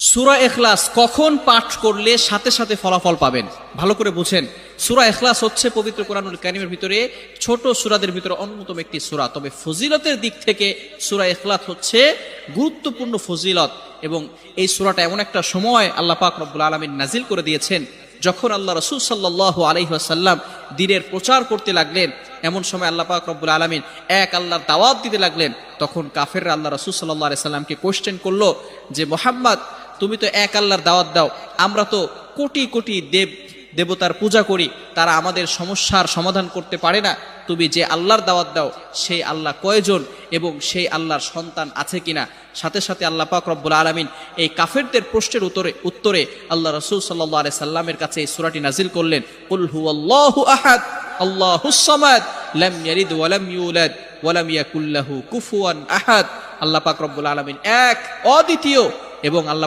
সূরা ইখলাস কখন পাঠ করলে সাথে সাথে ফলাফল পাবেন, ভালো করে বুঝেন। সূরা ইখলাস হচ্ছে পবিত্র কোরআনুল কারীমের ভিতরে ছোট সূরাদের ভিতরে অন্যতম একটি সূরা। তবে ফজিলতের দিক থেকে সূরা ইখলাস হচ্ছে গুরুত্বপূর্ণ ফজিলত, এবং এই সূরাটা এমন একটা সময় আল্লাহ পাক রব্বুল আলামিন নাজিল করে দিয়েছেন যখন আল্লাহ রাসূল সাল্লাল্লাহু আলাইহি ওয়াসাল্লাম দ্বীনের প্রচার করতে লাগলেন। এমন সময় আল্লাহ পাক রব্বুল আলামিন এক আল্লাহর দাওয়াত দিতে লাগলেন। তখন কাফেররা আল্লাহ রাসূল সাল্লাল্লাহু আলাইহি সাল্লামকে কোশ্চেন করলো যে, মুহাম্মদ, তুমি তো এক আল্লাহর দাওয়াত দাও, আমরা তো কোটি কোটি দেবতার পূজা করি, তারা আমাদের সমস্যার সমাধান করতে পারে না। তুমি যে আল্লাহর দাওয়াত দাও সেই আল্লাহ কয়জন এবং সেই আল্লাহর সন্তান আছে কিনা? সাথে সাথে আল্লাহ পাক রব্বুল আলামিন এই কাফেরদের প্রশ্নের উত্তরে আল্লাহ রাসূল সাল্লাল্লাহু আলাইহি সাল্লামের কাছে এই সূরাটি নাজিল করলেন, কুল হুয়াল্লাহু আহাদ আল্লাহুস সামাদ লাম ইয়ালিদ ওয়া লাম ইউলাদ ওয়া লাম ইয়াকুল লাহু কুফুয়ান আহাদ। আল্লাহ পাক রব্বুল আলামিন এক, অদ্বিতীয়, এবং আল্লাহ